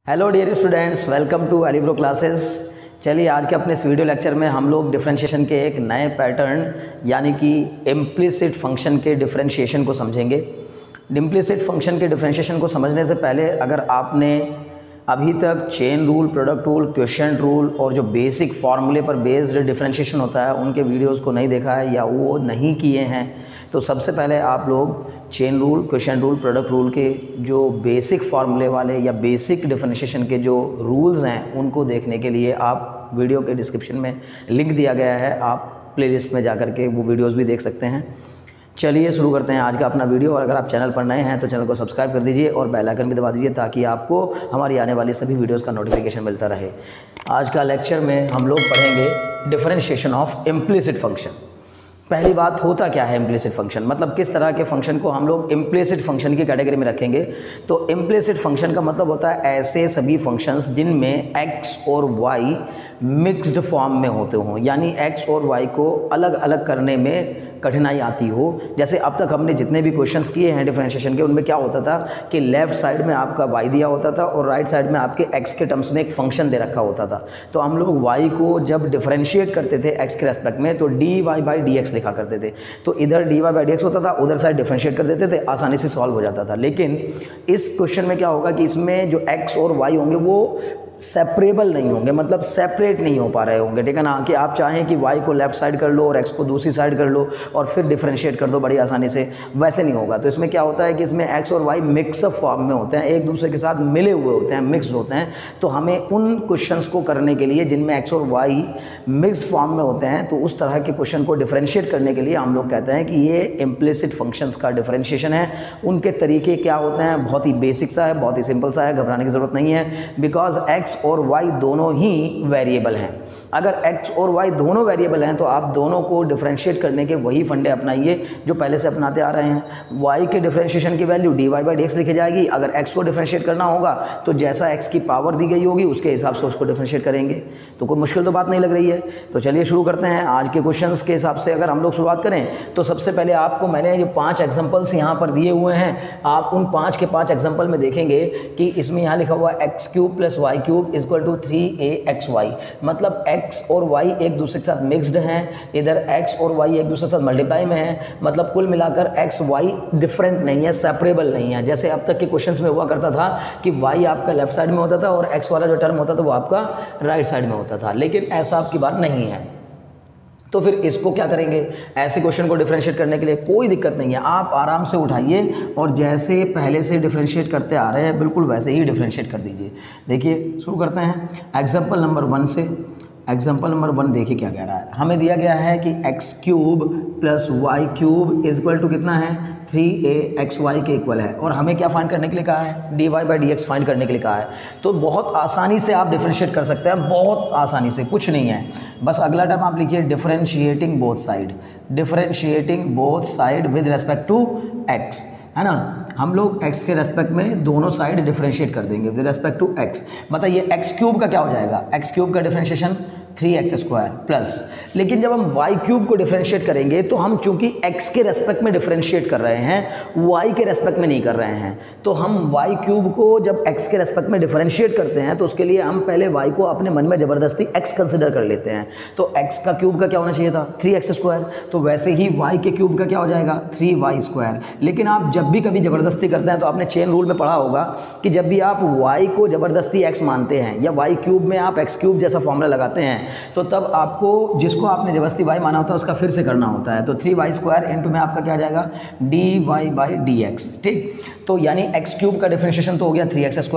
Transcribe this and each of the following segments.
Hello dear students, welcome to एलिब्रो classes. चलिए आज के अपने इस वीडियो लेक्चर में हम लोग डिफरेंशिएशन के एक नए पैटर्न यानी कि इम्प्लिसिट फंक्शन के डिफरेंशिएशन को समझेंगे। इम्प्लिसिट फंक्शन के डिफरेंशिएशन को समझने से पहले अगर आपने अभी तक chain rule, product rule, quotient rule और जो बेसिक फार्मूले पर बेस्ड डिफरेंशिएशन होता है उनके वीडियोस को नहीं देखा है या वो नहीं किए हैं तो सबसे पहले आप लोग chain rule, quotient rule, product rule के जो बेसिक फार्मूले वाले या बेसिक डिफरेंशिएशन के जो रूल्स हैं उनको देखने के लिए आप वीडियो के डिस्क्रिप्शन में लिंक दिया गया है, आप प्लेलिस्ट में जा कर के वो वीडियोस भी देख सकते हैं। चलिए शुरू करते हैं आज का अपना वीडियो। और अगर आप चैनल पर नए हैं तो चैनल को सब्सक्राइब कर दीजिए और बेल आइकन भी दबा दीजिए ताकि आपको हमारी आने वाली सभी वीडियोस का नोटिफिकेशन मिलता रहे। आज का लेक्चर में हम लोग पढ़ेंगे डिफरेंशिएशन ऑफ इम्प्लिसिट फंक्शन। पहली बात, होता क्या है इम्प्लिसिट फंक्शन, मतलब किस तरह के फंक्शन को हम लोग इम्प्लिसिट फंक्शन की कैटेगरी में रखेंगे। तो इम्प्लिसिट फंक्शन का मतलब होता है ऐसे सभी फंक्शंस जिनमें x और y मिक्स्ड फॉर्म में होते हों, यानी x और y को अलग अलग करने में कठिनाई आती हो। जैसे अब तक हमने जितने भी क्वेश्चंस किए हैं डिफरेंशिएशन के उनमें क्या होता था कि लेफ्ट साइड में आपका y दिया होता था और राइट साइड में आपके x के टर्म्स में एक फंक्शन दे रखा होता था। तो हम लोग y को जब डिफरेंशिएट करते थे x के रेस्पेक्ट में तो dy/dx लिखा करते थे। तो इधर dy/dx होता था, उधर साइड डिफरेंशिएट कर देते थे, आसानी से सॉल्व हो जाता था। लेकिन इस क्वेश्चन में क्या होगा कि इसमें जो x और y होंगे वो सेपरेबल नहीं होंगे, मतलब सेपरेट नहीं हो पा रहे होंगे, ठीक है ना। कि आप चाहें कि y को लेफ्ट साइड कर लो और x को दूसरी साइड कर लो और फिर डिफरेंशिएट कर दो बड़ी आसानी से, वैसे नहीं होगा। तो इसमें क्या होता है कि इसमें x और y मिक्सअप फॉर्म में होते हैं, एक दूसरे के साथ मिले हुए होते हैं, मिक्स्ड होते हैं। तो हमें उन क्वेश्चंस को करने के लिए जिनमें x और y मिक्स्ड फॉर्म में होते हैं तो उस तरह के क्वेश्चन को डिफरेंशिएट करने के लिए हम लोग कहते हैं कि ये इम्प्लिसिट फंक्शंस का डिफरेंशिएशन है। उनके तरीके क्या होते हैं, बहुत ही बेसिक सा है, बहुत ही सिंपल सा है, घबराने की ज़रूरत नहीं है। बिकॉज x और y दोनों ही वेरिएबल हैं। अगर x और y दोनों वेरिएबल हैं तो आप दोनों को डिफरेंशिएट करने के वही फंडे अपनाइए जो पहले से अपनाते आ रहे हैं। y के डिफरेंशिएशन की वैल्यू dy/dx लिखी जाएगी। अगर x को डिफरेंशिएट करना होगा तो जैसा x की पावर दी गई होगी उसके हिसाब से उसको डिफरेंशिएट करेंगे। तो कोई मुश्किल तो बात नहीं लग रही है। तो चलिए शुरू करते हैं आज के क्वेश्चंस के हिसाब से। अगर हम लोग शुरुआत करें तो सबसे पहले आपको मैंने जो 5 एग्जाम्पल्स यहाँ पर दिए हुए हैं, आप उन 5 के 5 एग्जाम्पल में देखेंगे कि इसमें यहाँ लिखा हुआ x³ + y³ = 3axy, मतलब x और y एक दूसरे के साथ मिक्स्ड हैं। इधर x और y एक दूसरे के साथ मल्टीप्लाई में हैं, मतलब कुल मिलाकर x y डिफरेंट नहीं है, सेपरेबल नहीं है। जैसे अब तक के क्वेश्चंस में हुआ करता था कि y आपका लेफ्ट साइड में होता था और x वाला जो टर्म होता था वो आपका राइट साइड में होता था, लेकिन ऐसा आपकी बात नहीं है। तो फिर इसको क्या करेंगे, ऐसे क्वेश्चन को डिफरेंशिएट करने के लिए कोई दिक्कत नहीं है, आप आराम से उठाइए और जैसे पहले से डिफरेंशिएट करते आ रहे हैं बिल्कुल वैसे ही डिफरेंशिएट कर दीजिए। देखिए शुरू करते हैं एग्जाम्पल नंबर 1 से। एग्जाम्पल नंबर 1 देखिए क्या कह रहा है। हमें दिया गया है कि x³ + y³ = कितना है, 3axy के इक्वल है। और हमें क्या फाइंड करने के लिए कहा है, dy/dx फाइंड करने के लिए कहा है। तो बहुत आसानी से आप डिफरेंशिएट कर सकते हैं, बहुत आसानी से, कुछ नहीं है। बस अगला टर्म आप लिखिए differentiating both side, differentiating both side with respect to x, है ना। हम लोग x के रेस्पेक्ट में दोनों साइड डिफरेंशिएट कर देंगे विद रेस्पेक्ट टू x। बताइए x³ का क्या हो जाएगा, x³ का डिफरेंशिएशन 3x² प्लस, लेकिन जब हम y³ को डिफरेंशिएट करेंगे तो हम चूंकि x के रेस्पेक्ट में डिफरेंशिएट कर रहे हैं, y के रेस्पेक्ट में नहीं कर रहे हैं। तो हम y³ को जब x के रेस्पेक्ट में डिफरेंशिएट करते हैं तो उसके लिए हम पहले y को अपने मन में ज़बरदस्ती x कंसिडर कर लेते हैं। तो x का क्यूब का क्या होना चाहिए था, 3x²। तो वैसे ही y के क्यूब का क्या हो जाएगा, 3y²। लेकिन आप जब भी कभी ज़बरदस्ती करते हैं तो आपने चेन रूल में पढ़ा होगा कि जब भी आप y को ज़बरदस्ती x मानते हैं या y³ में आप x³ जैसा फॉर्मूला लगाते हैं तो तब आपको जिसको आपने जबरदस्ती y माना होता है उसका फिर से करना होता है। तो 3y² इंटू में आपका क्या आ जाएगा, dy/dx, ठीक। तो यानी x³ का डिफरेंशिएशन तो हो गया 3x²,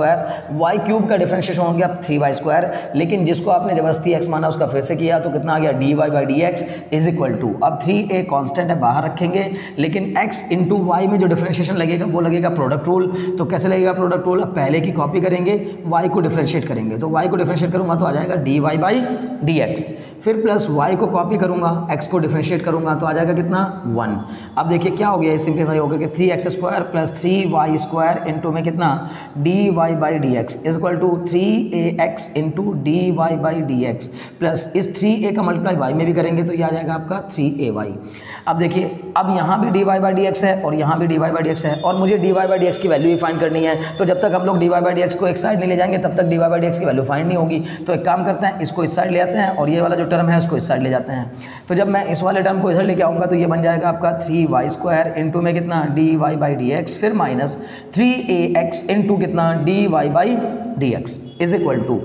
y³ का डिफरेंशिएशन हो गया 3y², लेकिन जिसको आपने जबरदस्ती x माना उसका फिर से किया तो कितना आ गया, dy/dx = अब 3a कांस्टेंट है बाहर रखेंगे, लेकिन x इंटू y में जो डिफरेंशिएशन लगेगा वो लगेगा प्रोडक्ट रूल। तो कैसे लगेगा प्रोडक्ट रूल, अब पहले की कॉपी करेंगे, y को डिफरेंशिएट करेंगे। तो y को डिफरेंशिएट करूँगा तो आ जाएगा dy/dx। फिर प्लस वाई को कॉपी करूँगा, एक्स को डिफ्रेंशिएट करूँगा तो आ जाएगा कितना 1। अब देखिए क्या हो गया, ये सिंप्लीफाई होकर के 3x² प्लस 3y² इंटू में कितना dy/dx is equal to 3ax into dy/dx plus इस 3a का मल्टीप्लाई y में भी करेंगे तो ये आ जाएगा आपका 3ay। अब देखिए अब यहाँ भी dy/dx है और यहाँ भी dy/dx है और मुझे dy/dx की वैल्यू ही फाइंड करनी है। तो जब तक हम लोग dy/dx को एक साइड नहीं ले जाएंगे तब तक dy/dx की वैल्यू फाइंड नहीं होगी। तो एक काम करते हैं, इसको इस साइड ले आते हैं और ये वाला जो टर्म है उसको इस साइड ले जाते हैं। तो जब मैं इस वाले टर्म को इधर लेके आऊँगा तो ये बन जाएगा आपका 3y² इंटू में कितना dy/dx फिर माइनस 3ax इंटू कितना dy/dx इज इक्वल टू,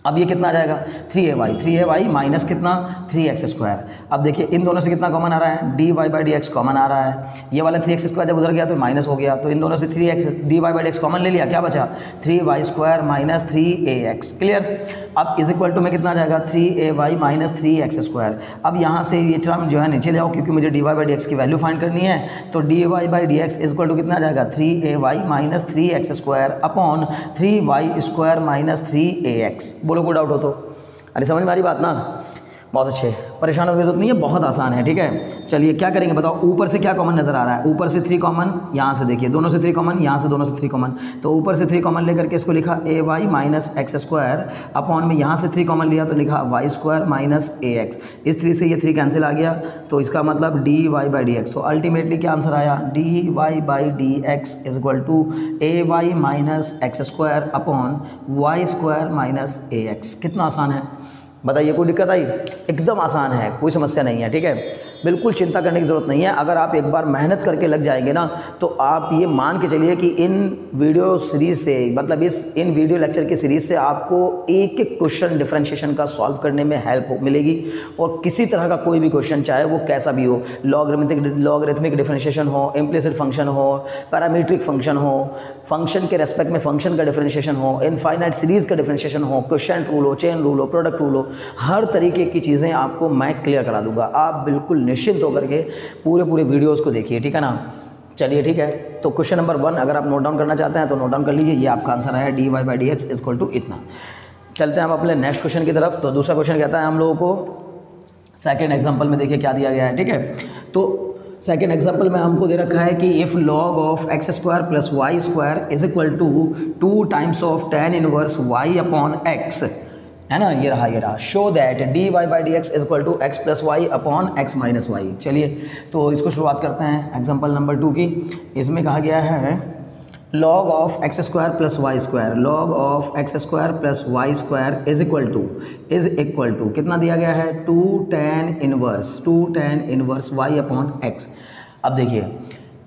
अब ये कितना आ जाएगा 3ay माइनस कितना 3x²। अब देखिए इन दोनों से कितना कॉमन आ रहा है, dy/dx कॉमन आ रहा है। ये वाला 3x² जब उधर गया तो माइनस हो गया, तो इन दोनों से 3x dy/dx कॉमन ले लिया, क्या बचा 3y² माइनस 3ax। क्लियर। अब इज इक्वल टू में कितना आ जाएगा 3ay माइनस 3x²। अब यहाँ से ये टर्म जो है नीचे ले आओ क्योंकि मुझे dy/dx की वैल्यू फाइंड करनी है। तो dy/dx इज इक्वल टू कितना आ जाएगा 3ay minus 3x² upon 3y² minus 3ax। बोलो कोई डाउट हो तो? अरे समझ में आ रही बात ना? बहुत अच्छे, परेशान होने की जरूरत नहीं है, बहुत आसान है। ठीक है, चलिए क्या करेंगे बताओ। ऊपर से क्या कॉमन नज़र आ रहा है, ऊपर से 3 कॉमन, यहाँ से देखिए दोनों से 3 कॉमन, यहाँ से दोनों से 3 कॉमन। तो ऊपर से 3 कॉमन लेकर के इसको लिखा ay माइनस x² अपॉन में यहाँ से 3 कॉमन लिया तो लिखा y² माइनस ax। इस 3 से ये 3 कैंसिल आ गया तो इसका मतलब dy/dx। तो अल्टीमेटली क्या आंसर आया dy/dx is equal to ay minus x² upon y² minus ax। कितना आसान है बताइए, कोई दिक्कत आई? एकदम आसान है, कोई समस्या नहीं है। ठीक है, बिल्कुल चिंता करने की ज़रूरत नहीं है। अगर आप एक बार मेहनत करके लग जाएंगे ना तो आप ये मान के चलिए कि इन वीडियो सीरीज़ से, मतलब इन वीडियो लेक्चर की सीरीज़ से आपको एक एक क्वेश्चन डिफरेंशिएशन का सॉल्व करने में हेल्प मिलेगी। और किसी तरह का कोई भी क्वेश्चन, चाहे वो कैसा भी हो, लॉगरिथमिक डिफरेंशिएशन हो, इम्प्लिसिट फंक्शन हो, पैरामीट्रिक फंक्शन हो, फंक्शन के रेस्पेक्ट में फंक्शन का डिफरेंशिएशन हो, इनफाइनाइट सीरीज़ का डिफरेंशिएशन हो, क्वोशिएंट रूल हो, चेन रूल हो, प्रोडक्ट रूल हो, हर तरीके की चीज़ें आपको मैं क्लियर करा दूंगा। आप बिल्कुल निश्चिंत होकर के पूरे वीडियोस को देखिए। ठीक है ना? चलिए ठीक है, तो क्वेश्चन नंबर 1 अगर आप नोट डाउन करना चाहते हैं तो नोट डाउन कर लीजिए। ये आपका आंसर आया dy/dx इज इक्वल टू इतना। चलते हैं हम अपने नेक्स्ट क्वेश्चन की तरफ। तो दूसरा क्वेश्चन कहता है हम लोगों को सेकेंड एग्जाम्पल में देखिए क्या दिया गया है। ठीक है, तो सेकेंड एग्जाम्पल में हमको दे रखा है कि if log of x² plus y² is equal to 2 times of tan inverse y upon x, है ना, ये रहा show that dy/dx is equal to x plus y upon x minus y. चलिए तो इसको शुरुआत करते हैं एग्जांपल नंबर 2 की। इसमें कहा गया है log of x² plus y², log of x² plus y² is equal to कितना दिया गया है 2 tan inverse y upon x। अब देखिए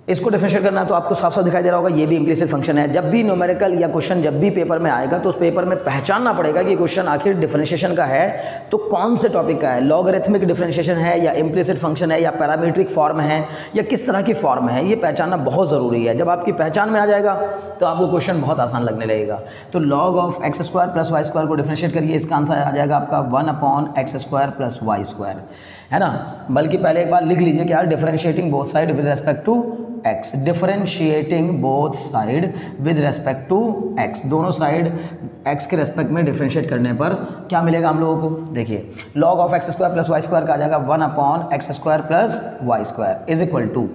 इसको डिफरेंशिएट करना है तो आपको साफ साफ दिखाई दे रहा होगा, ये भी इम्प्लिसिट फंक्शन है। जब भी न्यूमेरिकल या क्वेश्चन जब भी पेपर में आएगा तो उस पेपर में पहचानना पड़ेगा कि क्वेश्चन आखिर डिफरेंशिएशन का है तो कौन से टॉपिक का है, लॉगरिथमिक डिफरेंशिएशन है या इम्प्लिसिट फंक्शन है या पैरामीट्रिक फॉर्म है या किस तरह की फॉर्म है, ये पहचानना बहुत ज़रूरी है। जब आपकी पहचान में आ जाएगा तो आपको क्वेश्चन बहुत आसान लगने लगेगा। तो log of x² plus y² को डिफरेंशिएट करिए, इसका आंसर आ जाएगा आपका 1 अपॉन x² प्लस y², है ना। बल्कि पहले एक बार लिख लीजिए क्या, differentiating both side with respect to x, differentiating both side with respect to x, दोनों साइड x के रेस्पेक्ट में डिफरेंशिएट करने पर क्या मिलेगा हम लोगों को, देखिए log of x² plus y² का आ जाएगा 1 upon x² plus y² is equal to,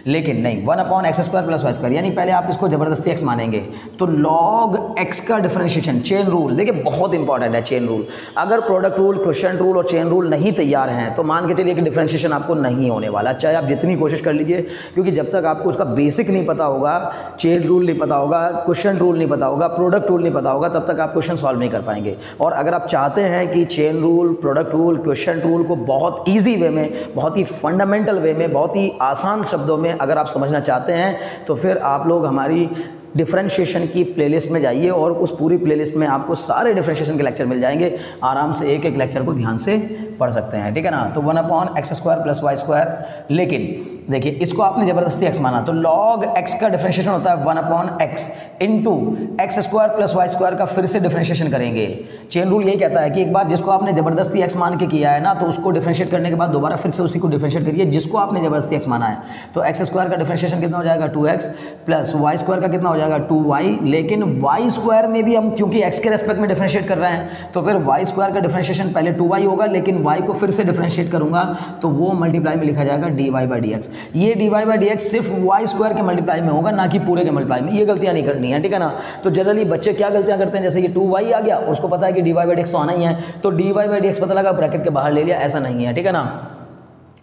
लेकिन नहीं 1 अपॉन x² प्लस y², यानी पहले आप इसको ज़बरदस्ती x मानेंगे तो log x का डिफरेंशिएशन, चेन रूल, देखिए बहुत इंपॉर्टेंट है चेन रूल। अगर प्रोडक्ट रूल, क्वोशिएंट रूल और चेन रूल नहीं तैयार हैं तो मान के चलिए कि डिफरेंशिएशन आपको नहीं होने वाला, चाहे आप जितनी कोशिश कर लीजिए, क्योंकि जब तक आपको उसका बेसिक नहीं पता होगा, चेन रूल नहीं पता होगा, क्वोशिएंट रूल नहीं पता होगा, प्रोडक्ट रूल नहीं पता होगा, तब तक आप क्वेश्चन सॉल्व नहीं कर पाएंगे। और अगर आप चाहते हैं कि chain rule, product rule, quotient rule को बहुत ईजी वे में, बहुत ही फंडामेंटल वे में, बहुत ही आसान शब्दों में अगर आप समझना चाहते हैं तो फिर आप लोग हमारी डिफरेंशिएशन की प्लेलिस्ट में जाइए और उस पूरी प्लेलिस्ट में आपको सारे डिफरेंशिएशन के लेक्चर मिल जाएंगे। आराम से एक एक लेक्चर को ध्यान से पढ़ सकते हैं, ठीक है ना। तो 1 अपॉन x² प्लस y², लेकिन देखिए इसको आपने जबरदस्ती x माना, तो log x का डिफरेंशिएशन होता है 1/x into x square plus y square का फिर से डिफरेंशिएशन करेंगे। चेन रूल यही कहता है कि एक बार जिसको आपने जबरदस्ती x मान के किया है ना, तो उसको डिफरेंशिएट करने के बाद दोबारा फिर से उसी को डिफरेंशिएट करिए जिसको आपने जबरदस्ती x माना है। तो एक्स स्क्वायर का डिफरेंशिएशन कितना हो जाएगा 2x प्लस वाई स्क्वायर का कितना हो जाएगा 2y, लेकिन वाई स्क्वायर में भी हम क्योंकि x के रेस्पेक्ट में डिफरेंशिएट कर रहे हैं तो फिर वाई स्क्वायर का डिफरेंशिएशन पहले 2y होगा, लेकिन y को फिर से डिफरेंशिएट करूंगा तो वो मल्टीप्लाई में लिखा जाएगा dy/dx। ये dy/dx सिर्फ वाई स्क्वायर के मल्टीप्लाई में होगा, ना कि पूरे के मल्टीप्लाई में। ये गलतियां नहीं करनी है, ठीक है ना। तो जनरली बच्चे क्या गलतियां करते हैं, जैसे कि 2y आ गया, उसको पता है कि dy/dx तो आना ही है, तो dy/dx पता लगा ब्रैकेट के बाहर ले लिया, ऐसा नहीं है, ठीक है ना।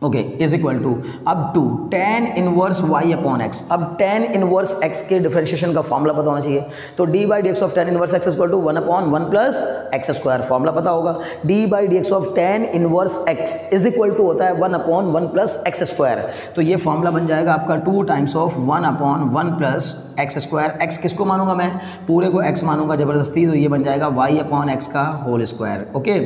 ओके, इज इक्वल टू अब two tan inverse y upon x। अब tan इनवर्स x के डिफरेंशिएशन का फॉर्मूला पता होना चाहिए, तो dy/dx of tan inverse x equal to 1/1 plus x square, formula पता होगा। dy/dx of tan inverse x is equal to होता है 1/1 प्लस एक्स स्क्वायर, तो ये फॉर्मूला बन जाएगा आपका 2 times of 1/1 plus x square. x किसको मानूंगा मैं, पूरे को x मानूंगा जबरदस्ती, तो ये बन जाएगा y अपॉन x का होल स्क्वायर। ओके,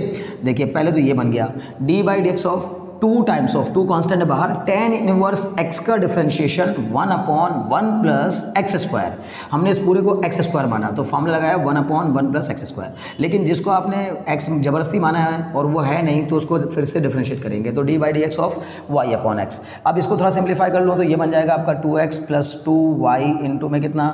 देखिए पहले तो ये बन गया dy/dx of 2 times of 2 constant है बाहर, tan इनवर्स x का डिफरेंशिएशन 1/1 प्लस एक्स स्क्वायर। हमने इस पूरे को एक्स स्क्वायर माना तो फॉर्मूला लगाया 1/1 प्लस एक्स स्क्वायर, लेकिन जिसको आपने x जबरदस्ती माना है और वो है नहीं तो उसको फिर से डिफरेंशिएट करेंगे, तो dy/dx of y upon x। अब इसको थोड़ा सिंप्लीफाई कर लो तो ये बन जाएगा आपका 2x प्लस 2y इंटू में कितना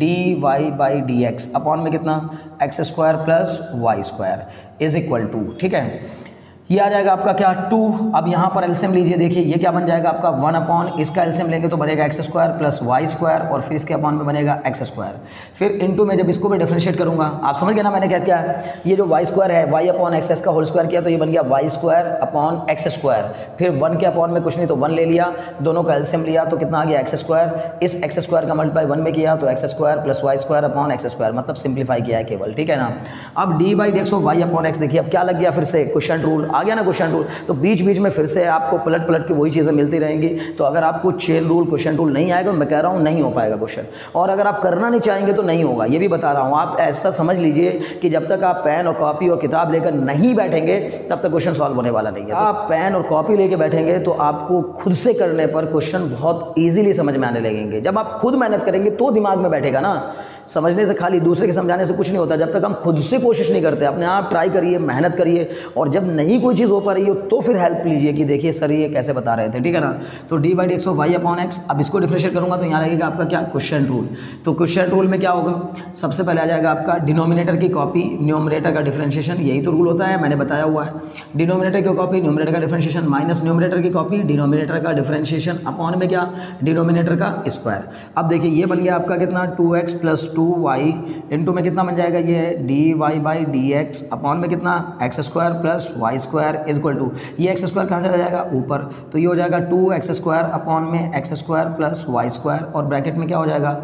dy/dx अपॉन में कितना x square plus y square is equal to, ठीक है। ये आ जाएगा आपका क्या 2। अब यहाँ पर एलसीएम लीजिए, देखिए ये क्या बन जाएगा आपका 1 अपॉन, इसका एलसीएम लेंगे तो बनेगा x square plus y square और फिर इसके अपॉन में बनेगा एक्स स्क्वायर। फिर इनटू में जब इसको भी डिफरेंशिएट करूंगा, आप समझ गए ना मैंने क्या किया है, ये जो वाई स्क्वायर है वाई अपॉन एक्स का होल स्क्वायर किया तो ये बन गया y square upon x square, फिर 1 के अपॉन में कुछ नहीं तो 1 ले लिया, दोनों का एलसीएम लिया तो कितना आ गया एक्स स्क्वायर, इस एक्स स्क्वायर का मल्टीप्लाई 1 में किया तो x square plus y square upon x square, मतलब सिंप्लीफाई किया है केवल, ठीक है ना। अब dy/dx of y upon x, देखिए अब क्या लग गया, फिर से क्वेश्चन रूल आ गया ना, क्वेश्चन रूल। तो बीच बीच में फिर से आपको पलट पलट के वही चीज़ें मिलती रहेंगी, तो अगर आपको चेन रूल क्वेश्चन रूल नहीं आएगा, मैं कह रहा हूँ नहीं हो पाएगा क्वेश्चन, और अगर आप करना नहीं चाहेंगे तो नहीं होगा, ये भी बता रहा हूँ। आप ऐसा समझ लीजिए कि जब तक आप पेन और कॉपी और किताब लेकर नहीं बैठेंगे तब तक क्वेश्चन सॉल्व होने वाला नहीं है। आप पेन और कॉपी लेके बैठेंगे तो आपको खुद से करने पर क्वेश्चन बहुत ईजिली समझ में आने लगेंगे। जब आप खुद मेहनत करेंगे तो दिमाग में बैठेगा ना, समझने से खाली दूसरे के समझाने से कुछ नहीं होता। जब तक हम खुद से कोशिश नहीं करते, अपने आप ट्राई करिए, मेहनत करिए, और जब नहीं कोई चीज़ हो पा रही हो तो फिर हेल्प लीजिए कि देखिए सर ये कैसे बता रहे थे, ठीक है ना। तो dy/dx of y upon x, अब इसको डिफरेंशिएट करूंगा तो यहाँ लगेगा आपका क्या क्वेश्चन रूल। तो क्वेश्चन रूल में क्या होगा, सबसे पहले आ जाएगा आपका डिनोमिनेटर की कॉपी न्यूमरेटर का डिफरेंशिएशन, यही तो रूल होता है, मैंने बताया हुआ है। डिनोमिनेटर की कॉपी न्यूमरेटर का डिफरेंशिएशन माइनस न्यूमरेटर की कॉपी डिनोमिनेटर का डिफरेंशिएशन अपॉन में क्या डिनोमिनेटर का स्क्वायर। अब देखिए ये बन गया आपका कितना 2x प्लस 2y इंटू में कितना बन जाएगा ये dy/dx अपॉन में कितना x square plus y square is equal to, ये एक्स स्क्वायर कहाँ चला जाएगा ऊपर, तो ये हो जाएगा 2x स्क्वायर अपॉन में x square plus y square और ब्रैकेट में क्या हो जाएगा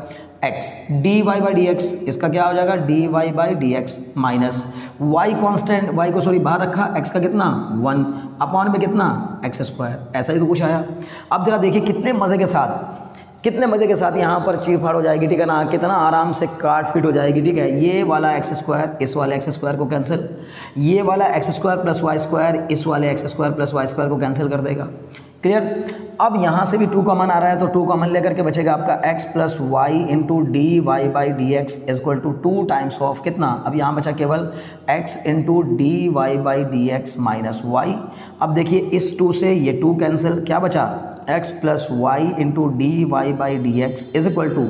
x dy/dx, इसका क्या हो जाएगा dy/dx minus y constant, y को सॉरी बाहर रखा, x का कितना 1 अपॉन में कितना एक्स स्क्वायर, ऐसा ही तो कुछ आया। अब जरा देखिए कितने मज़े के साथ यहाँ पर चीर फाड़ हो जाएगी, ठीक है ना, कितना आराम से काट फिट हो जाएगी, ठीक है। ये वाला एक्स स्क्वायर इस वाले एक्स स्क्वायर को कैंसिल, ये वाला x square plus y square इस वाले x square plus y square को कैंसिल कर देगा, क्लियर। अब यहाँ से भी 2 कॉमन आ रहा है तो 2 कॉमन लेकर के बचेगा आपका x plus y into dy/dx is equal to 2 times of कितना, अब यहाँ बचा केवल x into dy/dx minus y. अब देखिए इस 2 से ये 2 कैंसिल, क्या बचा x plus y into dy/dx is equal to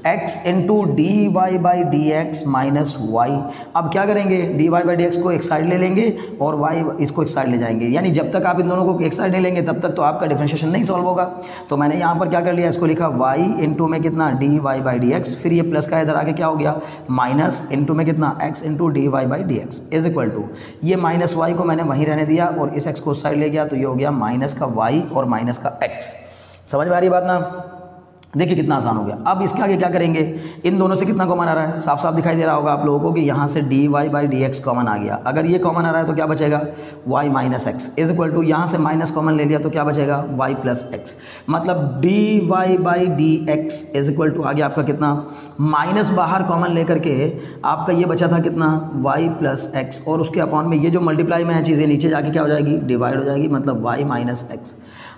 x into dy/dx minus y. अब क्या करेंगे, dy/dx को एक साइड ले लेंगे और y इसको एक साइड ले जाएंगे, यानी जब तक आप इन दोनों को एक साइड ले लेंगे तब तक तो आपका डिफरेंशिएशन नहीं सॉल्व होगा। तो मैंने यहाँ पर क्या कर लिया, इसको लिखा y इंटू में कितना dy/dx, फिर ये प्लस का इधर आके क्या हो गया माइनस इंटू में कितना x into dy/dx is equal to, ये माइनस y को मैंने वहीं रहने दिया और इस x को उस साइड ले गया तो ये हो गया माइनस का y और माइनस का x। समझ में आ रही बात ना, देखिए कितना आसान हो गया। अब इसके आगे क्या करेंगे, इन दोनों से कितना कॉमन आ रहा है, साफ साफ दिखाई दे रहा होगा आप लोगों को कि यहाँ से dy/dx कॉमन आ गया। अगर ये कॉमन आ रहा है तो क्या बचेगा y minus x is equal to, यहाँ से माइनस कॉमन ले लिया तो क्या बचेगा y प्लस एक्स, मतलब dy/dx इज इक्वल टू आ गया आपका कितना, माइनस बाहर कॉमन लेकर के आपका ये बचा था कितना y प्लस एक्स, और उसके अपॉन में ये जो मल्टीप्लाई में है चीज़ें नीचे जाके क्या हो जाएगी डिवाइड हो जाएगी, मतलब y माइनस एक्स।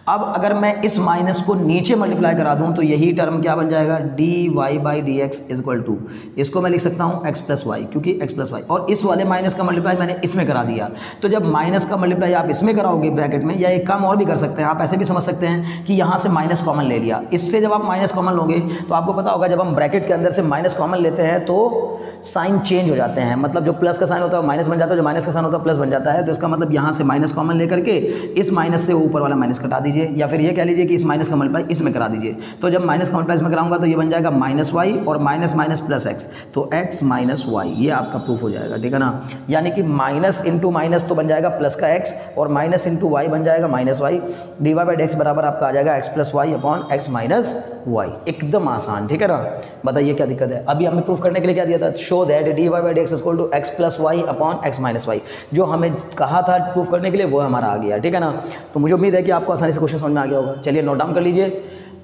अब अगर मैं इस माइनस को नीचे मल्टीप्लाई करा दूं तो यही टर्म क्या बन जाएगा, d y by d x is equal to, इसको मैं लिख सकता हूं एक्स प्लस वाई, क्योंकि एक्स प्लस वाई, और इस वाले माइनस का मल्टीप्लाई मैंने इसमें करा दिया। तो जब माइनस का मल्टीप्लाई आप इसमें कराओगे ब्रैकेट में, या एक काम और भी कर सकते हैं, आप ऐसे भी समझ सकते हैं कि यहाँ से माइनस कॉमन ले लिया, इससे जब आप माइनस कॉमन लोगे तो आपको पता होगा जब हम ब्रैकेट के अंदर से माइनस कॉमन लेते हैं तो साइन चेंज हो जाते हैं, मतलब जो प्लस का साइन होता है माइनस बन जाता है, जो माइनस का साइन होता है प्लस बन जाता है। तो इसका मतलब यहाँ से माइनस कॉमन लेकर के इस माइनस से ऊपर वाला माइनस कटा दीजिए, या फिर ये कह लीजिए कि इस माइनस का मल्टीप्लाई इसमें करा दीजिए। तो जब माइनस का मल्टीप्लाई इसमें कराऊंगा तो ये बन जाएगा माइनस वाई और माइनस माइनस प्लस एक्स, तो एक्स माइनस वाई, ये आपका प्रूफ हो जाएगा, ठीक है ना। यानी कि माइनस इंटू माइनस तो बन जाएगा प्लस का एक्स, और माइनस इंटू वाई बन जाएगा minus y, d y by d x बराबर आपका आ जाएगा x plus y upon x minus y. एकदम आसान, ठीक है ना। बताइए क्या दिक्कत है। अभी हमें प्रूफ करने के लिए क्या दिया था, show that d y by d x equal to x plus y upon x minus y, जो हमें कहा था प्रूफ करने के लिए वो हमारा आ गया, ठीक है ना। तो मुझे उम्मीद है कि आपको आसानी से क्वेश्चन समझ में आ गया होगा। चलिए नोट डाउन कर लीजिए,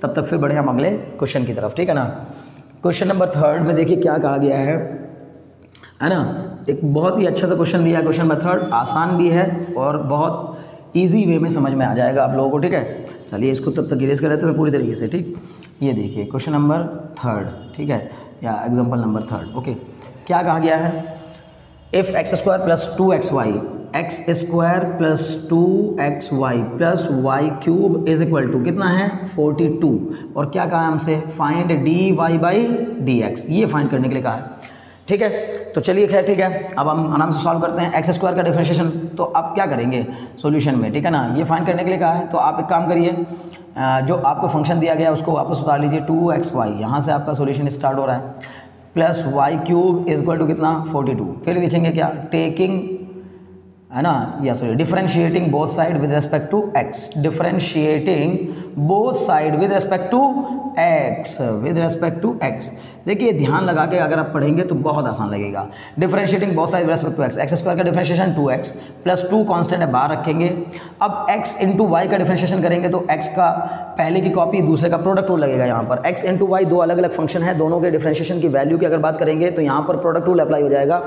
तब तक फिर बढ़े हम अगले क्वेश्चन की तरफ, ठीक है ना। क्वेश्चन नंबर 3 में देखिए क्या कहा गया है ना। एक बहुत ही अच्छा सा क्वेश्चन दिया है, क्वेश्चन नंबर 3 आसान भी है और बहुत ईजी वे में समझ में आ जाएगा आप लोगों को, ठीक है। चलिए इसको तब तक इरेज कर लेते हैं पूरी तरीके से, ठीक। ये देखिए क्वेश्चन नंबर 3, ठीक है, या एग्जाम्पल नंबर 3, ओके। क्या कहा गया है, if x square plus 2 XY, x square plus 2XY plus y cube is equal to कितना है 42, और क्या कहा है हमसे, find d y by d x, ये फाइंड करने के लिए कहा है, ठीक है। तो चलिए खैर ठीक है, अब हम आराम से सॉल्व करते हैं। एक्स स्क्वायर का डिफरेंशिएशन तो आप क्या करेंगे सॉल्यूशन में, ठीक है ना। ये फाइंड करने के लिए कहा है, तो आप एक काम करिए, जो आपको फंक्शन दिया गया उसको वापस उतार लीजिए, 2XY, यहाँ से आपका सॉल्यूशन स्टार्ट हो रहा है, plus y cube is equal to कितना 42। फिर लिखेंगे क्या, टेकिंग, है ना, या sorry differentiating both side with respect to x, differentiating both side with respect to x, with respect to x. देखिए ध्यान लगा के अगर आप पढ़ेंगे तो बहुत आसान लगेगा। डिफरेंशिएटिंग बहुत side with respect to x, x square का डिफरेंशिएशन 2x प्लस 2 कांस्टेंट है बाहर रखेंगे। अब x इंटू वाई का डिफरेंशिएशन करेंगे तो x का पहले की कॉपी दूसरे का प्रोडक्ट रूल लगेगा। यहाँ पर x इंटू वाई दो अलग अलग फंक्शन है, दोनों के डिफरेंशिएशन की वैल्यू की अगर बात करेंगे तो यहाँ पर प्रोडक्ट रूल अप्लाई हो जाएगा।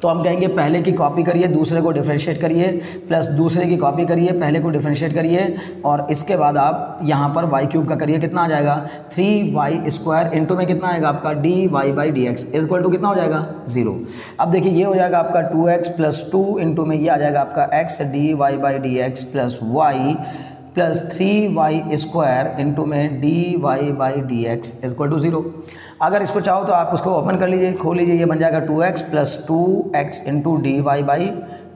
तो हम कहेंगे पहले की कॉपी करिए दूसरे को डिफरेंशिएट करिए, प्लस दूसरे की कॉपी करिए पहले को डिफरेंशिएट करिए, और इसके बाद आप यहाँ पर वाई क्यूब का करिए, कितना आ जाएगा 3y स्क्वायर इंटू में कितना आएगा आपका d y by d x is equal to कितना हो जाएगा 0। अब देखिए ये हो जाएगा आपका 2x प्लस 2 इंटू में ये आ जाएगा आपका x d y by d x plus y plus 3y square into में d y by d x is equal to 0। अगर इसको चाहो तो आप उसको ओपन कर लीजिए, खोल लीजिए, ये बन जाएगा 2x plus 2x into d y by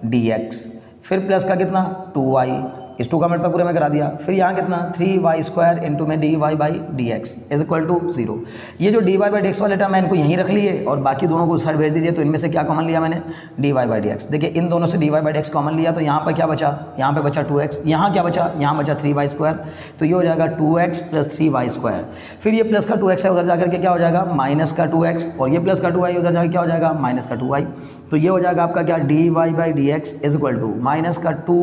d x, फिर प्लस का कितना 2y, इस 2 का मल्टीप्लाई पूरे में करा दिया, फिर यहाँ कितना 3y स्क्वायर इंटू में d y by d x is equal to 0। ये जो d y by d x वाले टर्म है इनको यहीं रख लिए और बाकी दोनों को उस साइड भेज दीजिए। तो इनमें से क्या कॉमन लिया मैंने, d y by d x. देखिए इन दोनों से d y by d x common लिया तो यहाँ पर क्या बचा, यहाँ पे बचा 2x, यहाँ क्या बचा, यहाँ बचा 3y स्क्वायर, तो ये हो जाएगा 2x प्लस 3y स्क्वायर। फिर ये प्लस का 2x है उधर जाकर के क्या हो जाएगा माइनस का 2x, और ये प्लस का 2y उधर जाकर क्या हो जाएगा माइनस का 2y। तो ये हो जाएगा आपका क्या d y by d x is equal to minus का 2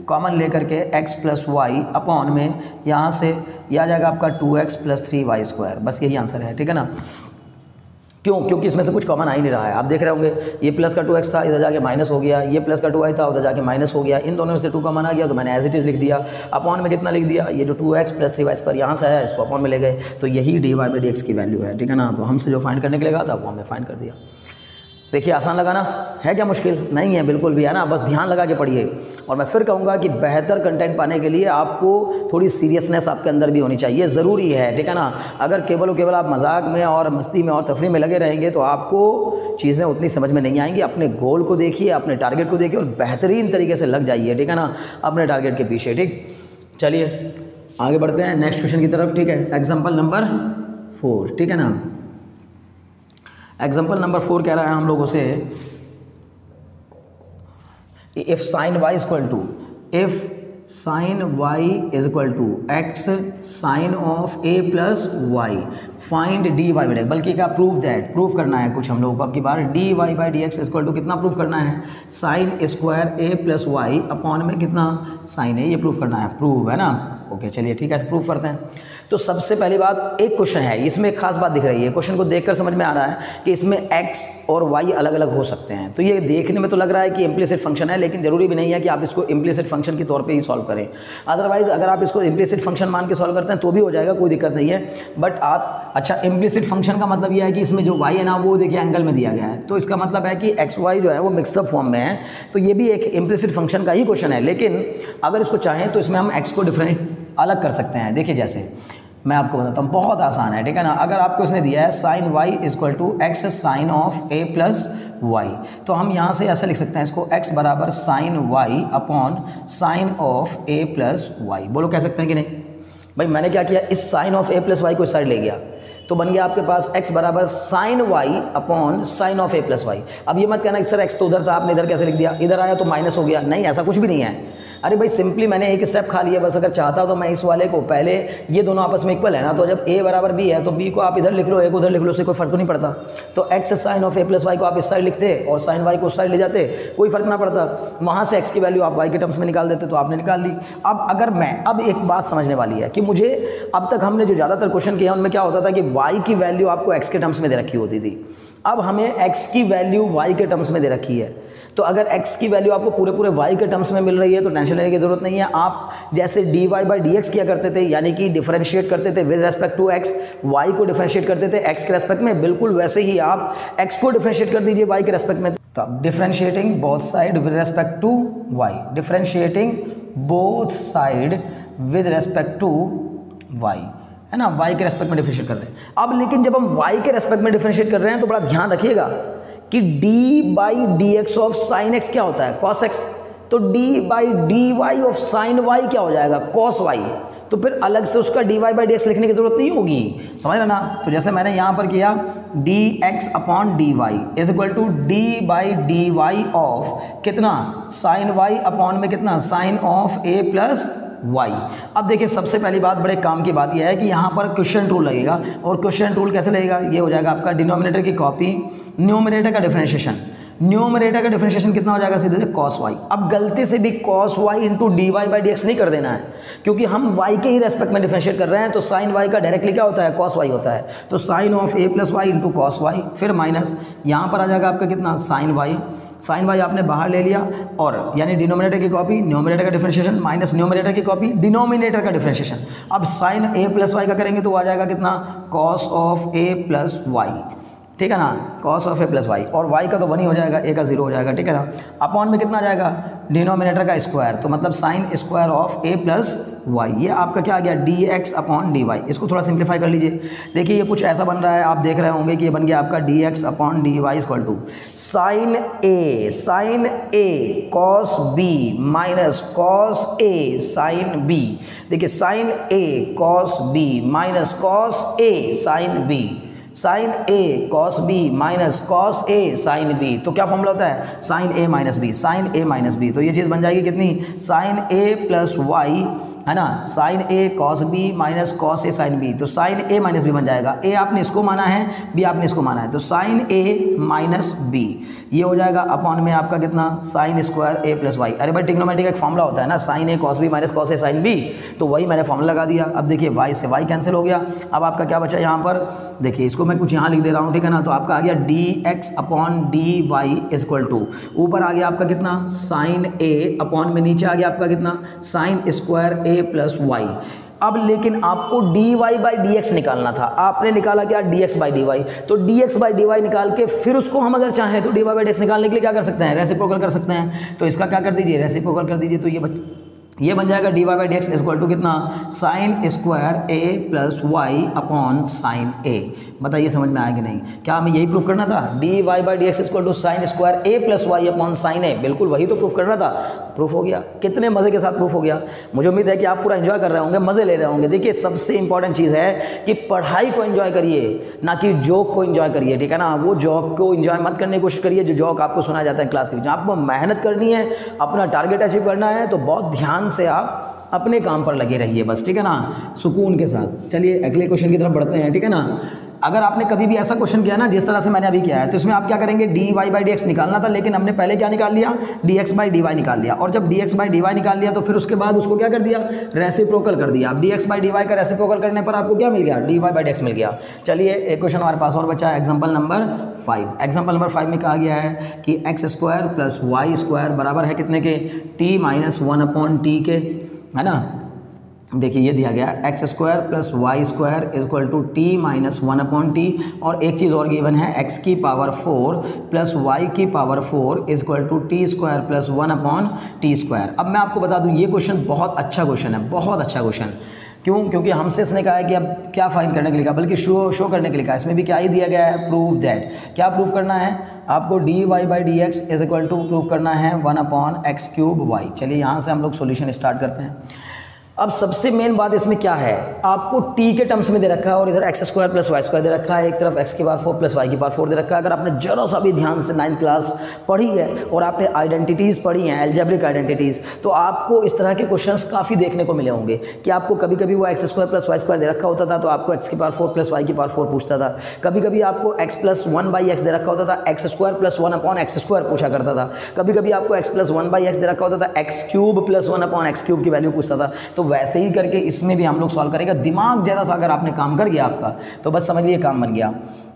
कॉमन लेकर के x प्लस वाई अपॉन में यहाँ से यह आ जाएगा आपका 2x प्लस 3y स्क्वायर। बस यही आंसर है, ठीक है ना। क्यों, क्योंकि इसमें से कुछ कॉमन आ ही नहीं रहा है। आप देख रहे होंगे ये प्लस का 2x था इधर जाके माइनस हो गया, ये प्लस का 2y था उधर जाके माइनस हो गया, इन दोनों में से 2 कॉमन आ गया तो मैंने एज इट इज़ लिख दिया। अपॉन में कितना लिख दिया, ये जो 2x प्लस 3y स्क्वायर यहाँ से है इसको अपॉन में ले गए, तो यही d y by d x की वैल्यू है, ठीक है ना। तो हमसे जो फाइंड करने के लिए कहा था वो हमने फाइंड कर दिया। देखिए आसान लगा ना, है क्या मुश्किल नहीं है, बिल्कुल भी है ना, बस ध्यान लगा के पढ़िए। और मैं फिर कहूँगा कि बेहतर कंटेंट पाने के लिए आपको थोड़ी सीरियसनेस आपके अंदर भी होनी चाहिए, ज़रूरी है, ठीक है ना। अगर केवल और केवल आप मजाक में और मस्ती में और तफरी में लगे रहेंगे तो आपको चीज़ें उतनी समझ में नहीं आएंगी। अपने गोल को देखिए, अपने टारगेट को देखिए और बेहतरीन तरीके से लग जाइए, ठीक है ना, अपने टारगेट के पीछे, ठीक। चलिए आगे बढ़ते हैं नेक्स्ट क्वेश्चन की तरफ, ठीक है। एग्जाम्पल नंबर 4, ठीक है ना। एग्जाम्पल नंबर 4 कह रहा है हम लोगों से, if sine y equal to, if sine y is equal to x sine of a plus y, find d y by d, बल्कि क्या प्रूव दैट, प्रूव करना है कुछ हम लोगों को अब की बार, d y by d x equal to कितना प्रूव करना है, sine square a plus y upon में कितना साइन ए, ये प्रूव करना है, प्रूव है ना। ओके चलिए ठीक है, प्रूव करते हैं। तो सबसे पहली बात, एक क्वेश्चन है, इसमें एक खास बात दिख रही है, क्वेश्चन को देखकर समझ में आ रहा है कि इसमें x और y अलग अलग हो सकते हैं। तो ये देखने में तो लग रहा है कि इम्प्लिसिट फंक्शन है, लेकिन जरूरी भी नहीं है कि आप इसको इम्प्लिसिट फंक्शन के तौर पे ही सॉल्व करें। अदरवाइज अगर आप इसको इम्प्लिसिट फंक्शन मान के सॉल्व करते हैं तो भी हो जाएगा, कोई दिक्कत नहीं है। बट आप, अच्छा, इम्प्लिसिट फंक्शन का मतलब यह है कि इसमें जो y है ना वो देखिए एंगल में दिया गया है, तो इसका मतलब है कि एक्स वाई जो है वो मिक्सड अप फॉर्म में है। तो ये भी एक इम्प्लिसिट फंक्शन का ही क्वेश्चन है, लेकिन अगर इसको चाहें तो इसमें हम x को डिफरेंट अलग कर सकते हैं। देखिए जैसे मैं आपको बताता हूँ, बहुत आसान है, ठीक है ना। अगर आपको इसने दिया है sine y equal to x sine of a plus y, तो हम यहाँ से ऐसे लिख सकते हैं इसको, x बराबर sine y upon sine of a plus y. बोलो कह सकते हैं कि नहीं? भाई मैंने क्या किया, इस sine of a plus y को इस साइड ले गया, तो बन गया आपके पास x बराबर sine y upon sine of a plus y. अब ये मत कहना कि सर x तो उधर था, आपने इधर कैसे लिख दिया, इधर आया तो माइनस हो गया। नहीं, ऐसा कुछ भी नहीं है। अरे भाई सिंपली मैंने एक स्टेप खा लिया बस। अगर चाहता तो मैं इस वाले को, पहले ये दोनों आपस में इक्वल है ना, तो जब a बराबर b है तो b को आप इधर लिख लो, a को उधर लिख लो, उससे कोई फर्क तो नहीं पड़ता। तो x sine of a plus y को आप इस साइड लिखते और साइन y को उस साइड ले जाते, कोई फर्क ना पड़ता। वहाँ से x की वैल्यू आप y के टर्म्स में निकाल देते, तो आपने निकाल ली। अब अगर मैं, अब एक बात समझने वाली है कि मुझे, अब तक हमने जो ज़्यादातर क्वेश्चन किया उनमें क्या होता था कि y की वैल्यू आपको x के टर्म्स में दे रखी होती थी। अब हमें x की वैल्यू y के टर्म्स में दे रखी है, तो अगर x की वैल्यू आपको पूरे पूरे y के टर्म्स में मिल रही है तो टेंशन लेने की जरूरत नहीं है। आप जैसे dy बाई dx किया करते थे, यानी कि डिफरेंशिएट करते थे with respect to x, y को डिफरेंशिएट करते थे x के रेस्पेक्ट में, बिल्कुल वैसे ही आप x को डिफरेंशिएट कर दीजिए y के रेस्पेक्ट में। तो अब differentiating both side with respect to y, differentiating both side with respect to y, है ना, y के रेस्पेक्ट में डिफरेंशिएट कर रहे हैं। अब लेकिन जब हम y के रेस्पेक्ट में डिफरेंशिएट कर रहे हैं तो बड़ा ध्यान रखिएगा कि d by d x of sine x क्या होता है, कॉस एक्स। तो d by d y of sine y क्या हो जाएगा, कॉस वाई। तो फिर अलग से उसका dy बाई डी एक्स लिखने की जरूरत नहीं होगी, समझ रहे ना। तो जैसे मैंने यहाँ पर किया dx upon dy is equal to d by d y of कितना, साइन वाई अपॉन में कितना, sine of a plus y। अब देखिए सबसे पहली बात, बड़े काम की बात यह है कि यहाँ पर क्वेश्चन रूल लगेगा। और क्वेश्चन रूल कैसे लगेगा, ये हो जाएगा आपका डिनोमिनेटर की कॉपी, न्यूमरेटर का डिफरेंशिएशन। न्यूमरेटर का डिफरेंशिएशन कितना हो जाएगा, सीधे कॉस वाई। अब गलती से भी cos y into d y by d x नहीं कर देना है, क्योंकि हम y के ही रेस्पेक्ट में डिफरेंशिएट कर रहे हैं। तो साइन y का डायरेक्टली क्या होता है, कॉस वाई होता है। तो sine of a plus y into cos y, फिर माइनस यहाँ पर आ जाएगा आपका कितना, साइन y। साइन वाई आपने बाहर ले लिया, और यानी डिनोमिनेटर की कॉपी न्यूमरेटर का डिफरेंशिएशन माइनस न्यूमरेटर की कॉपी डिनोमिनेटर का डिफरेंशिएशन। अब साइन a प्लस वाई का करेंगे तो आ जाएगा कितना, cos of a plus y, ठीक है ना, cos of a plus y. और y का तो 1 ही हो जाएगा, a का 0 हो जाएगा, ठीक है ना। अपॉन में कितना आ जाएगा, डिनोमिनेटर का स्क्वायर, तो मतलब sine square of a plus y. ये आपका क्या आ गया, dx अपॉन dy। इसको थोड़ा सिंप्लीफाई कर लीजिए। देखिए ये कुछ ऐसा बन रहा है, आप देख रहे होंगे कि ये बन गया आपका dx upon dy equal to sine a cos b minus cos a sine b। देखिए sine a cos b minus cos a sine b, sine a cos b minus cos a sine b। तो क्या formula होता है, sine a minus b, sine a minus b। तो ये चीज़ बन जाएगी कितनी, साइन a प्लस वाई, है ना, sine a cos b minus cos a sine b। तो साइन a माइनस b बन जाएगा, a आपने इसको माना है, b आपने इसको माना है, तो साइन a माइनस b ये हो जाएगा अपॉन में आपका कितना, sine square a plus y. अरे भाई ट्रिग्नोमेट्री का एक फॉर्मूला होता है ना, sine a cos b minus cos a sine b, तो वही मैंने फॉर्मूला लगा दिया। अब देखिए y से y कैंसिल हो गया, अब आपका क्या बचा यहाँ पर, देखिए इसको मैं कुछ यहाँ लिख दे रहा हूँ, ठीक है ना। तो आपका आ गया dx upon dy equal to, ऊपर आ गया आपका कितना, साइन a अपॉन में नीचे आ गया आपका कितना, sine square a plus y. अब लेकिन आपको dy बाई dx निकालना था, आपने निकाला क्या, dx बाई dy। तो dx बाई dy निकाल के फिर उसको हम अगर चाहें तो dy बाई dx निकालने के लिए क्या कर सकते हैं, रेसिप्रोकल कर सकते हैं। तो इसका क्या कर दीजिए, रेसिप्रोकल कर दीजिए। तो ये बन जाएगा dy by dx equal to कितना, sine square a plus y upon sine a। बताइए समझ में आया कि नहीं, क्या हमें यही प्रूफ करना था, dy by dx equal to sine square a plus y upon sine a। बिल्कुल वही तो प्रूफ करना था, प्रूफ हो गया। कितने मज़े के साथ प्रूफ हो गया। मुझे उम्मीद है कि आप पूरा एंजॉय कर रहे होंगे, मज़े ले रहे होंगे। देखिए सबसे इंपॉर्टेंट चीज़ है कि पढ़ाई को एंजॉय करिए, ना कि जोक को एंजॉय करिए, ठीक है ना। वो जोक को एंजॉय मत करने की कोशिश करिए जो जोक आपको सुनाया जाता है क्लास के बीच में। आपको मेहनत करनी है, अपना टारगेट अचीव करना है, तो बहुत ध्यान से आप अपने काम पर लगे रहिए बस, ठीक है ना, सुकून के साथ। चलिए अगले क्वेश्चन की तरफ बढ़ते हैं, ठीक है ना। अगर आपने कभी भी ऐसा क्वेश्चन किया ना जिस तरह से मैंने अभी किया है, तो इसमें आप क्या करेंगे, dy बाई डी एक्स निकालना था, लेकिन हमने पहले क्या निकाल लिया, dx बाई dy निकाल लिया। और जब dx बाई dy निकाल लिया तो फिर उसके बाद उसको क्या कर दिया, रेसिप्रोकल कर दिया। अब dx बाई dy का रेसिप्रोकल करने पर आपको क्या मिल गया, dy बाई dx मिल गया। चलिए एक क्वेश्चन हमारे पास और बचा है, एग्जाम्पल नंबर 5। एग्जाम्पल नंबर 5 में कहा गया है कि x square plus y square बराबर है कितने के, t माइनस 1/t के, है ना। देखिए ये दिया गया x square plus y square is equal to t minus 1/t, और एक चीज़ और गिवन है एक्स की पावर 4 प्लस वाई की power 4 is equal to t square plus 1/t square. अब मैं आपको बता दूं ये क्वेश्चन बहुत अच्छा क्वेश्चन है, बहुत अच्छा क्वेश्चन। क्यों, क्योंकि हमसे इसने कहा है कि अब क्या फाइंड करने के लिए कहा, बल्कि शो करने के लिए कहा। इसमें भी क्या ही दिया गया है, प्रूव दैट। क्या प्रूव करना है आपको, dy by d x is equal to prove करना है 1/x³ y। चलिए यहाँ से हम लोग सॉल्यूशन स्टार्ट करते हैं। अब सबसे मेन बात इसमें क्या है, आपको t के टर्म्स में दे रखा है और इधर x square plus y square दे रखा है, एक तरफ x की पावर 4 प्लस वाई की पावर 4 दे रखा है। अगर आपने जरा सा भी ध्यान से 9th क्लास पढ़ी है और आपने आइडेंटिटीज़ पढ़ी हैं, एल्जेब्रिक आइडेंटिटीज़, तो आपको इस तरह के क्वेश्चंस काफ़ी देखने को मिले होंगे कि आपको कभी कभी वो x square plus y square दे रखा होता था तो आपको x की पावर 4 प्लस वाई की पावर 4 पूछता था। कभी कभी आपको x प्लस 1/x दे रखा होता था, एक्स स्क्वायर प्लस 1/x² पूछा करता था। कभी कभी आपको x प्लस 1/x दे रखा होता था, x³ प्लस 1/x³ की वैल्यू पूछता था। तो वैसे ही करके इसमें भी हम लोग सॉल्व करेंगे। दिमाग ज़्यादा सा अगर आपने काम कर गया आपका, तो बस समझ लीजिए काम बन गया।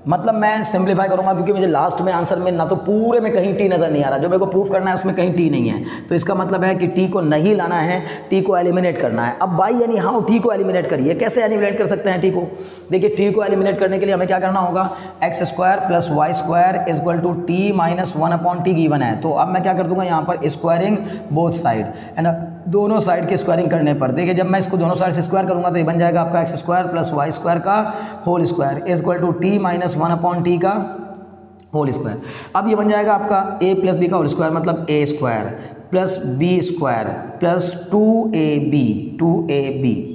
मतलब मैं सिंप्लीफाई करूंगा क्योंकि मुझे लास्ट में आंसर में ना तो पूरे में कहीं टी नज़र नहीं आ रहा, जो मेरे को प्रूफ करना है उसमें कहीं टी नहीं है। तो इसका मतलब है कि टी को नहीं लाना है, टी को एलिमिनेट करना है। अब बाई यानी हाउ टी को एलिमिनेट करिए, कैसे एलिमिनेट कर सकते हैं टी को। देखिए टी को एलिमिनेट करने के लिए हमें क्या करना होगा, x square plus y square is equal to t minus 1/t given है। तो अब मैं क्या कर दूंगा यहाँ पर, स्क्वायरिंग बोथ साइड, है ना, दोनों साइड की स्क्वायरिंग करने पर। देखिए जब मैं इसको दोनों साइड से स्क्वायर करूंगा तो ये बन जाएगा आपका x square plus y square का whole square is equal to t minus 1/t का होल स्क्वायर। अब ये बन जाएगा आपका a प्लस बी का होल स्क्वायर, मतलब a square plus b square plus 2ab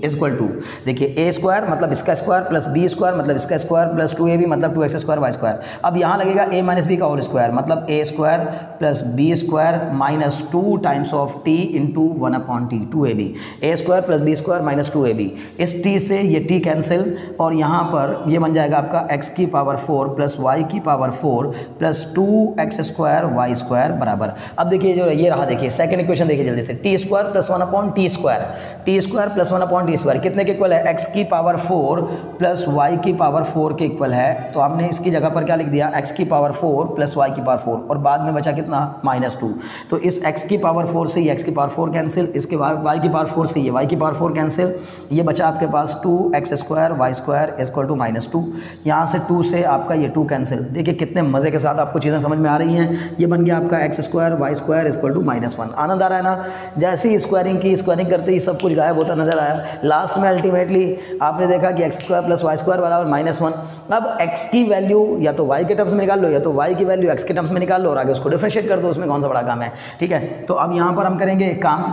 is equal to, देखिए a स्क्वायर मतलब इसका स्क्वायर प्लस b स्क्वायर मतलब इसका स्क्वायर प्लस 2ab मतलब 2x स्क्वायर वाई स्क्वायर। अब यहाँ लगेगा a माइनस बी का होल स्क्वायर, मतलब a square plus b square minus 2 times of t into 1/t 2ab, a square plus b square minus 2ab। इस t से ये t cancel और यहाँ पर ये बन जाएगा आपका x की पावर 4 प्लस y की power 4 plus 2x square y square बराबर। अब देखिए जो ये रहा, देखिए सेकंड इक्वेशन देखिए जल्दी से, T square plus 1/t square, T square plus 1/t square कितने के इक्वल है, x की पावर 4 प्लस y की पावर 4 के इक्वल है। तो हमने इसकी जगह पर क्या लिख दिया, x की पावर 4 प्लस y की पावर 4 और बाद में बचा कितना, -2। तो इस x की पावर 4 से ये x की पावर 4 कैंसिल, इसके बाद y की पावर 4 से ये y की पावर 4 कैंसिल, ये बचा आपके पास 2x square y square is equal to -2। यहाँ से 2 से आपका ये 2 कैंसिल। देखिए कितने मज़े के साथ आपको चीज़ें समझ में आ रही हैं। ये बन गया आपका x square y square is equal to -1। आनंद आ रहा है ना। जैसे ही स्क्वायरिंग की, स्क्वायरिंग करते ही सब कुछ गायब होता नजर आया। लास्ट में अल्टीमेटली आपने देखा कि x square plus y square बराबर -1। अब एक्स की वैल्यू या तो वाई के टर्म्स में निकाल लो या तो वाई की वैल्यू एक्स के टर्म्स में निकाल लो और आगे उसको डिफरेंशिएट कर दो, उसमें कौन सा बड़ा काम है। ठीक है, तो अब यहाँ पर हम करेंगे एक काम,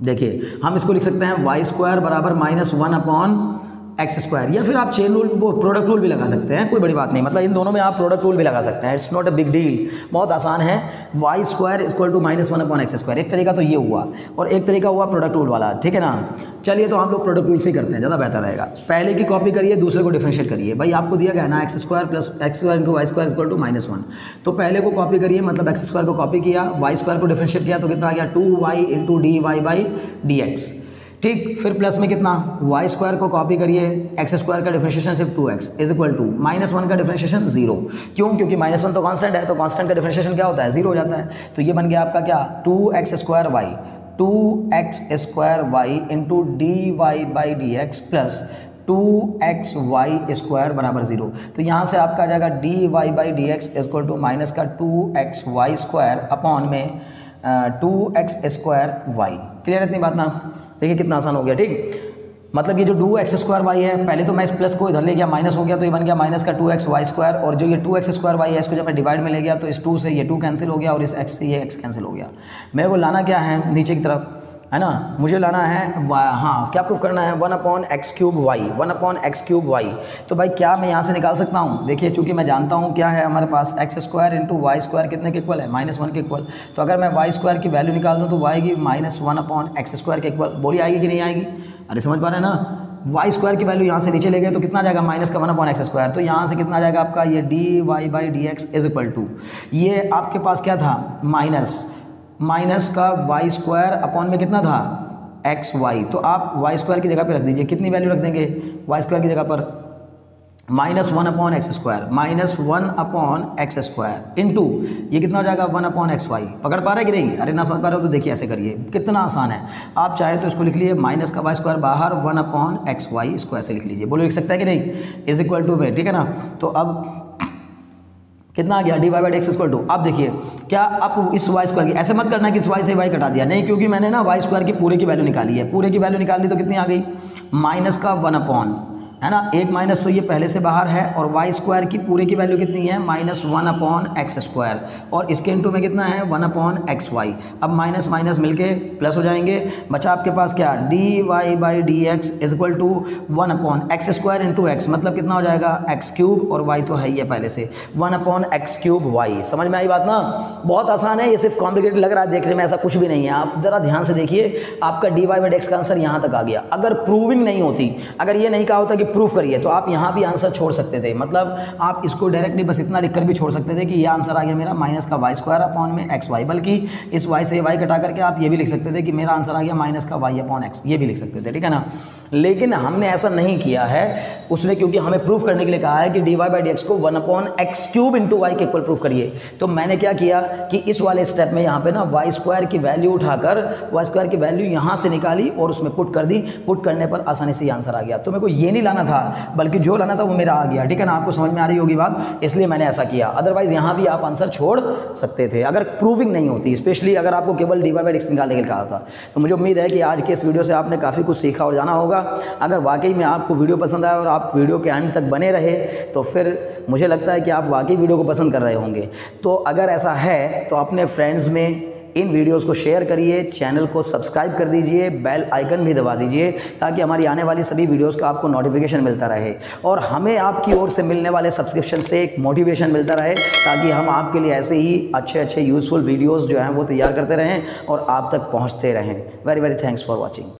देखिए हम इसको लिख सकते हैं वाई स्क्वायर बराबर -1/x स्क्वायर, या फिर आप चेन रूल, वो प्रोडक्ट रूल भी लगा सकते हैं, कोई बड़ी बात नहीं। मतलब इन दोनों में आप प्रोडक्ट रूल भी लगा सकते हैं, it's not a big deal, बहुत आसान है। Y square equal to -1/x square, एक तरीका तो ये हुआ और एक तरीका हुआ प्रोडक्ट रूल वाला, ठीक है ना। चलिए तो हम लोग प्रोडक्ट रूल से ही करते हैं, ज़्यादा बेहतर रहेगा। पहले की कॉपी करिए, दूसरे को डिफरेंशिएट करिए। भाई आपको दिया गया ना x square plus x square into y square equal to -1, तो पहले को कॉपी करिए, मतलब एक्स स्क्वायर को कॉपी किया, वाई स्क्वायर को डिफरेंशिएट किया तो कितना आ गया 2y into d y by d x. ठीक, फिर प्लस में कितना, वाई स्क्वायर को कॉपी करिए, एक्स स्क्वायर का डिफरेंशिएशन सिर्फ 2x इज इक्वल टू -1 का डिफरेंशिएशन 0। क्यों, क्योंकि -1 तो कांस्टेंट है, तो कांस्टेंट का डिफरेंशिएशन क्या होता है, 0 हो जाता है। तो ये बन गया आपका क्या, 2x square y 2x square y into d y by d x plus 2xy square बराबर 0। तो यहाँ से आपका आ जाएगा d y by d x equal to minus का 2xy स्क्वायर अपॉन में 2x स्क्वायर वाई। क्लियर है इतनी बात ना। देखिए कितना आसान हो गया। ठीक, मतलब ये जो 2x स्क्वायर वाई है, पहले तो मैं इस प्लस को इधर ले गया, माइनस हो गया तो ये बन गया माइनस का 2xy स्क्वायर, और जो ये 2x स्क्वायर वाई है इसको जब मैं डिवाइड में ले गया तो इस 2 से ये 2 कैंसिल हो गया और इस x से ये x कैंसिल हो गया। मेरे को लाना क्या है नीचे की तरफ, है ना, मुझे लाना है हाँ क्या प्रूफ करना है 1/x³ y, 1/x³ y। तो भाई क्या मैं यहाँ से निकाल सकता हूँ? देखिए चूंकि मैं जानता हूँ क्या है हमारे पास x² × y² कितने के इक्वल है, -1 के इक्वल। तो अगर मैं y² की वैल्यू निकाल दूँ तो आएगी -1/x² के इक्वल। बोली आएगी कि नहीं आएगी? अरे समझ पा रहे हैं ना, y² की वैल्यू यहाँ से नीचे ले गए तो कितना आ जाएगा, माइनस का 1/x²। तो यहाँ से कितना आ जाएगा आपका ये dy/dx = ये आपके पास क्या था, माइनस का y² अपॉन में कितना था, xy। तो आप y² की जगह पे रख दीजिए, कितनी वैल्यू रख देंगे y² की जगह पर, -1/x² इंटू ये कितना हो जाएगा 1/xy। पकड़ पा रहे कि नहीं? अरे ना समझ पा रहे हो तो देखिए ऐसे करिए, कितना आसान है। आप चाहे तो इसको लिख लीजिए माइनस का y² बाहर 1/xy² से लिख लीजिए। बोलो लिख सकता है कि नहीं, = में, ठीक है ना। तो अब कितना आ गया dy/dx अब देखिए क्या, आप इस y² की ऐसे मत करना कि इस y से y कटा दिया, नहीं, क्योंकि मैंने ना y² की पूरे की वैल्यू निकाली है। पूरे की वैल्यू निकाल ली तो कितनी आ गई, माइनस का 1 है ना, एक माइनस तो ये पहले से बाहर है, और y² की पूरे की वैल्यू कितनी है, -1/x², और इसके इंटू में कितना है 1/xy। अब माइनस माइनस मिलके प्लस हो जाएंगे, बचा आपके पास क्या, dy/dx = 1/x² × x, मतलब कितना हो जाएगा x³ और y तो है ही है पहले से 1/x³ y। समझ में आई बात ना, बहुत आसान है, ये सिर्फ कॉम्प्लिकेटेड लग रहा है देखने में, ऐसा कुछ भी नहीं है। आप जरा ध्यान से देखिए, आपका dy/dx का आंसर यहाँ तक आ गया। अगर प्रूविंग नहीं होती, अगर ये नहीं कहा होता कि प्रूफ करिए, तो आप यहाँ भी आंसर छोड़ सकते थे। मतलब आप इसको डायरेक्टली बस इतना लिखकर भी छोड़ सकते थे कि ये आंसर आ गया मेरा माइनस का y² अपॉन में xy, बल्कि इस y से y कटा करके आप ये भी लिख सकते थे कि मेरा आंसर आ गया माइनस का y अपॉन x, ये भी लिख सकते थे, ठीक है ना। लेकिन हमने ऐसा नहीं किया है उसने, क्योंकि हमें प्रूफ करने के लिए कहा है कि dy/dx को 1/x³ × y के इक्वल प्रूफ करिए। तो मैंने क्या किया कि इस वाले स्टेप में यहाँ पे ना y² की वैल्यू उठाकर y² की वैल्यू यहाँ से निकाली और उसमें पुट कर दी। पुट करने पर आसानी से आंसर आ गया। तो मेरे को ये नहीं लाना था, बल्कि जो लाना था वो मेरा आ गया, ठीक है ना। आपको समझ में आ रही होगी बात, इसलिए मैंने ऐसा किया। अदरवाइज यहाँ भी आप आंसर छोड़ सकते थे अगर प्रूविंग नहीं होती, स्पेशली अगर आपको केवल dy/dx निकालने के लिए कहा था। तो मुझे उम्मीद है कि आज के इस वीडियो से आपने काफ़ी कुछ सीखा और जाना होगा। अगर वाकई में आपको वीडियो पसंद आया और आप वीडियो के अंत तक बने रहे, तो फिर मुझे लगता है कि आप वाकई वीडियो को पसंद कर रहे होंगे। तो अगर ऐसा है तो अपने फ्रेंड्स में इन वीडियोस को शेयर करिए, चैनल को सब्सक्राइब कर दीजिए, बेल आइकन भी दबा दीजिए, ताकि हमारी आने वाली सभी वीडियोस का आपको नोटिफिकेशन मिलता रहे, और हमें आपकी ओर से मिलने वाले सब्सक्रिप्शन से एक मोटिवेशन मिलता रहे, ताकि हम आपके लिए ऐसे ही अच्छे यूज़फुल वीडियोस जो हैं वो तैयार करते रहें और आप तक पहुंचते रहें। Very thanks for watching.